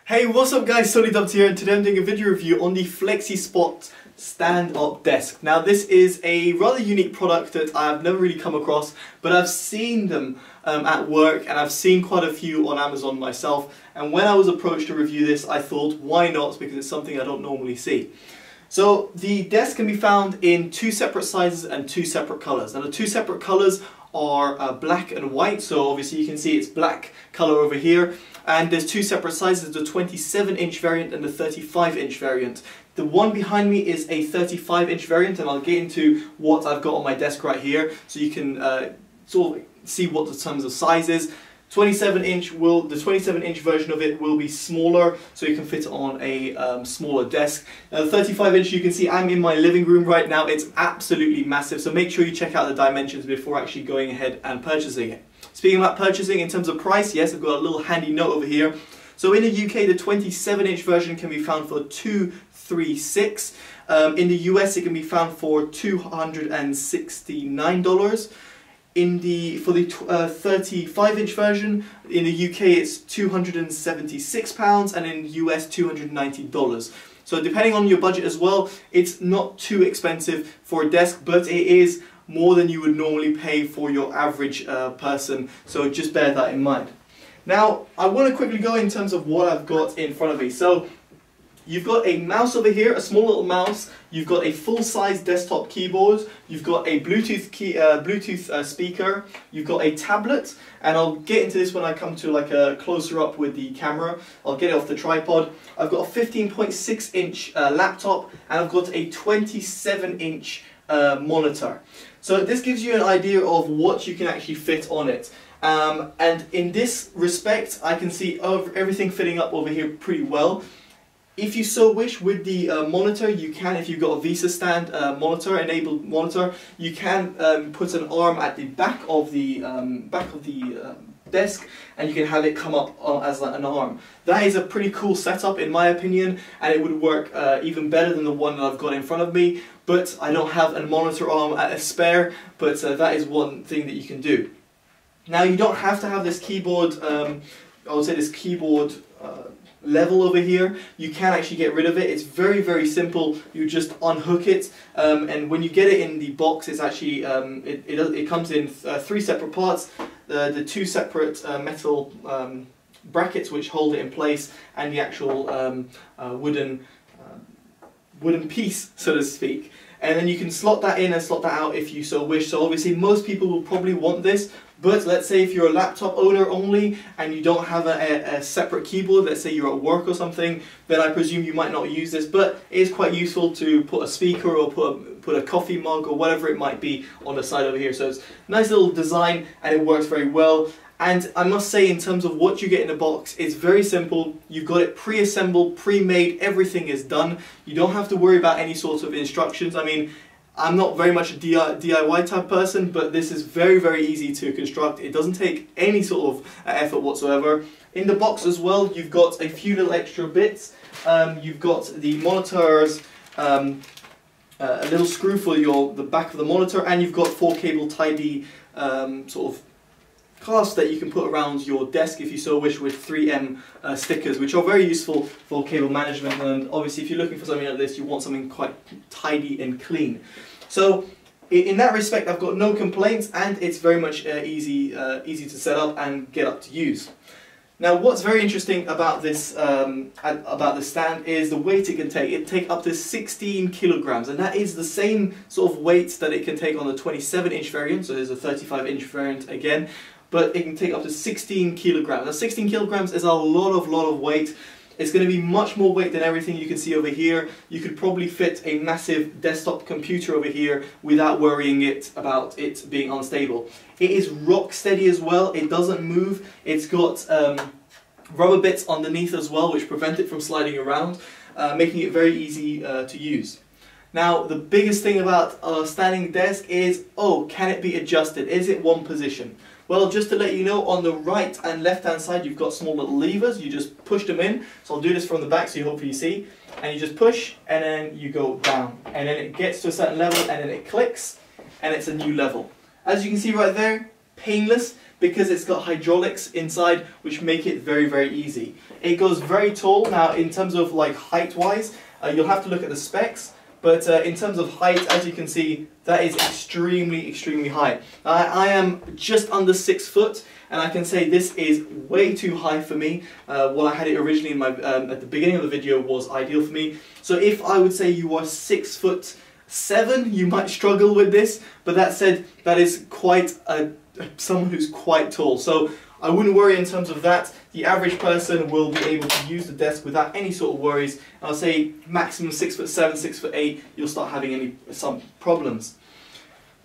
Hey, what's up guys, Totallydubbed here, and today I'm doing a video review on the FlexiSpot stand-up desk. Now this is a rather unique product that I've never really come across, but I've seen them at work, and I've seen quite a few on Amazon myself, and when I was approached to review this I thought why not, because it's something I don't normally see. So the desk can be found in two separate sizes and two separate colours. Now the two separate colours are black and white, so obviously you can see it's black colour over here, and there's two separate sizes, the 27-inch variant and the 35-inch variant. The one behind me is a 35-inch variant, and I'll get into what I've got on my desk right here so you can sort of see what the terms of size is. The 27-inch version of it will be smaller, so you can fit it on a smaller desk. Now the 35-inch, you can see I'm in my living room right now. It's absolutely massive, so make sure you check out the dimensions before actually going ahead and purchasing it. Speaking about purchasing in terms of price, yes, I've got a little handy note over here. So in the UK, the 27-inch version can be found for $236. In the US, it can be found for $269. For the 35-inch version, in the UK it's £276, and in the US $290. So depending on your budget as well, it's not too expensive for a desk, but it is more than you would normally pay for your average person, so just bear that in mind. Now I want to quickly go in terms of what I've got in front of me. So you've got a mouse over here, a small little mouse, you've got a full-size desktop keyboard, you've got a Bluetooth speaker, you've got a tablet, and I'll get into this when I come to like a closer up with the camera. I'll get it off the tripod. I've got a 15.6-inch laptop, and I've got a 27-inch monitor. So this gives you an idea of what you can actually fit on it. And in this respect, I can see everything fitting up over here pretty well. If you so wish, with the monitor, you can, if you've got a VESA stand enabled monitor, you can put an arm at the back of the desk, and you can have it come up as like an arm. That is a pretty cool setup in my opinion, and it would work even better than the one that I've got in front of me, but I don't have a monitor arm at a spare, but that is one thing that you can do. Now you don't have to have this keyboard, I would say this keyboard level over here. You can actually get rid of it. It's very, very simple. You just unhook it, and when you get it in the box, it's actually it comes in three separate parts: the two separate metal brackets which hold it in place, and the actual wooden piece, so to speak. And then you can slot that in and slot that out if you so wish. So obviously most people will probably want this, but let's say if you're a laptop owner only and you don't have a separate keyboard, let's say you're at work or something, then I presume you might not use this, but it is quite useful to put a speaker or put a coffee mug or whatever it might be on the side over here. So it's a nice little design, and it works very well. And I must say, in terms of what you get in the box, it's very simple. You've got it pre-assembled, pre-made, everything is done. You don't have to worry about any sort of instructions. I mean, I'm not very much a DIY type person, but this is very, very easy to construct. It doesn't take any sort of effort whatsoever. In the box as well, you've got a few little extra bits. You've got the monitor's a little screw for the back of the monitor, and you've got 4 cable tidy sort of clasps that you can put around your desk if you so wish, with 3M stickers, which are very useful for cable management. And obviously if you're looking for something like this, you want something quite tidy and clean. So in that respect, I've got no complaints, and it's very much easy to set up and get up to use. Now what's very interesting about this stand is the weight it can take. It can take up to 16 kilograms, and that is the same sort of weight that it can take on the 27-inch variant, so there's a 35-inch variant again, but it can take up to 16 kilograms. Now 16 kilograms is a lot of weight. It's going to be much more weight than everything you can see over here. You could probably fit a massive desktop computer over here without worrying about it being unstable. It is rock steady as well. It doesn't move. It's got rubber bits underneath as well, which prevent it from sliding around, making it very easy to use. Now the biggest thing about a standing desk is, can it be adjusted? Is it one position? Well, just to let you know, on the right and left hand side you've got small little levers. You just push them in. So I'll do this from the back so you hopefully see. And you just push, and then you go down. And then it gets to a certain level, and then it clicks, and it's a new level. As you can see right there, painless, because it's got hydraulics inside which make it very, very easy. It goes very tall. Now in terms of like height wise, you'll have to look at the specs, but in terms of height, as you can see, that is extremely, extremely high. I am just under 6 foot, and I can say this is way too high for me. What I had it originally in my, at the beginning of the video was ideal for me. So if I would say you are 6'7", you might struggle with this, but that said, that is quite someone who's quite tall. So I wouldn't worry in terms of that. The average person will be able to use the desk without any sort of worries. I'll say maximum 6'7", 6'8", you'll start having some problems.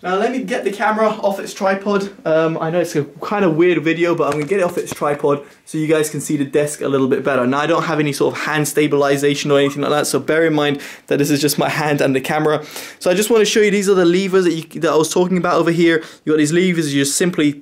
Now let me get the camera off its tripod. I know it's a kind of weird video, but I'm going to get it off its tripod so you guys can see the desk a little bit better. Now I don't have any sort of hand stabilization or anything like that, so bear in mind that this is just my hand and the camera. So I just want to show you, these are the levers that I was talking about over here. You got these levers, you just simply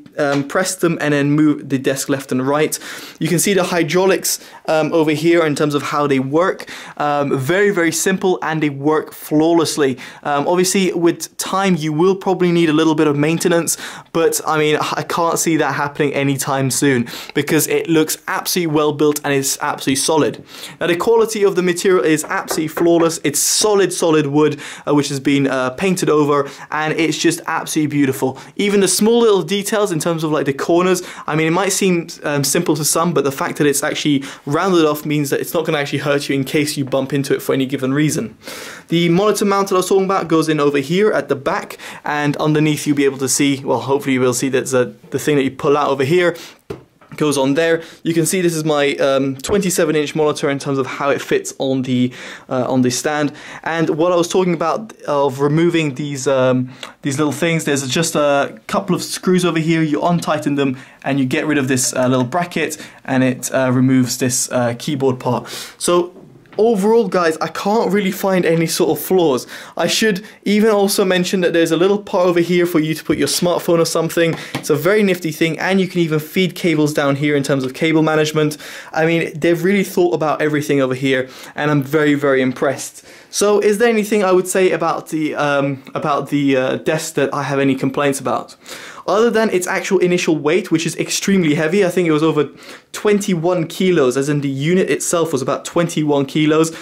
press them and then move the desk left and right. You can see the hydraulics over here in terms of how they work. Very, very simple, and they work flawlessly. Obviously with time you will probably need a little bit of maintenance, but I mean, I can't see that happening anytime soon because it looks absolutely well built and it's absolutely solid. Now the quality of the material is absolutely flawless. It's solid wood which has been painted over, and it's just absolutely beautiful. Even the small little details in terms of like the corners, I mean, it might seem simple to some, but the fact that it's actually rounded off means that it's not going to actually hurt you in case you bump into it for any given reason. The monitor mount that I was talking about goes in over here at the back, and underneath you'll be able to see, well, hopefully you will see that the thing that you pull out over here goes on there. You can see this is my 27-inch monitor in terms of how it fits on the stand. And what I was talking about of removing these little things, there's just a couple of screws over here. You untighten them and you get rid of this little bracket, and it removes this keyboard part. So overall, guys, I can't really find any sort of flaws. I should even also mention that there's a little part over here for you to put your smartphone or something. It's a very nifty thing, and you can even feed cables down here in terms of cable management. I mean, they've really thought about everything over here, and I'm very, very impressed. So is there anything I would say about the desk that I have any complaints about? Other than its actual initial weight, which is extremely heavy. I think it was over 21 kilos, as in the unit itself was about 21 kilos.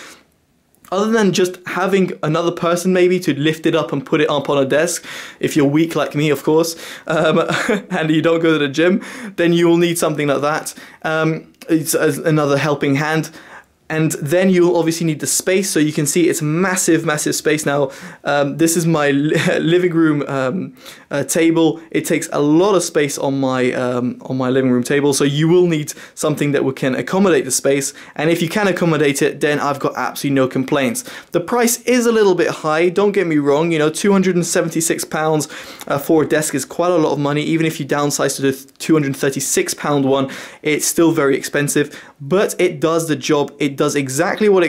Other than just having another person maybe to lift it up and put it up on a desk, if you're weak like me, of course, and you don't go to the gym, then you will need something like that. It's another helping hand. And then you'll obviously need the space, so you can see it's massive, massive space. Now, this is my living room table. It takes a lot of space on my living room table, so you will need something that can accommodate the space. And if you can accommodate it, then I've got absolutely no complaints. The price is a little bit high, don't get me wrong. You know, £276 for a desk is quite a lot of money. Even if you downsize to the £236 one, it's still very expensive, but it does the job. It does exactly what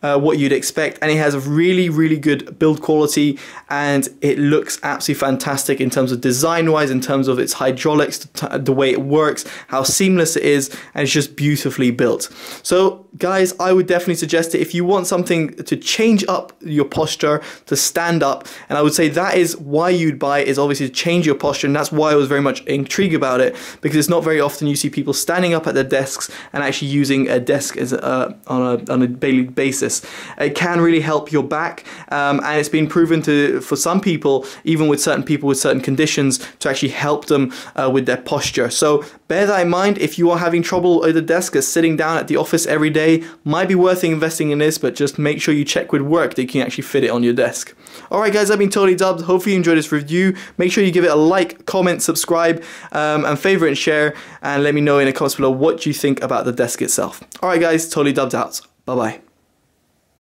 what you'd expect, and it has a really, really good build quality, and it looks absolutely fantastic in terms of design wise, in terms of its hydraulics, the way it works, how seamless it is, and it's just beautifully built. So guys, I would definitely suggest it if you want something to change up your posture, to stand up, and I would say that is why you'd buy it, is obviously to change your posture, and that's why I was very much intrigued about it, because it's not very often you see people standing up at their desks and actually using a desk as on a daily basis. It can really help your back, and it's been proven for some people, even with certain people with certain conditions, to actually help them with their posture. So bear that in mind. If you are having trouble at the desk, or sitting down at the office every day, might be worth investing in this, but just make sure you check with work that you can actually fit it on your desk. Alright guys, I've been Totally Dubbed. Hopefully you enjoyed this review. Make sure you give it a like, comment, subscribe, and favorite and share, and let me know in the comments below what you think about the desk itself. Alright guys, Totally Dubbed out. Bye bye.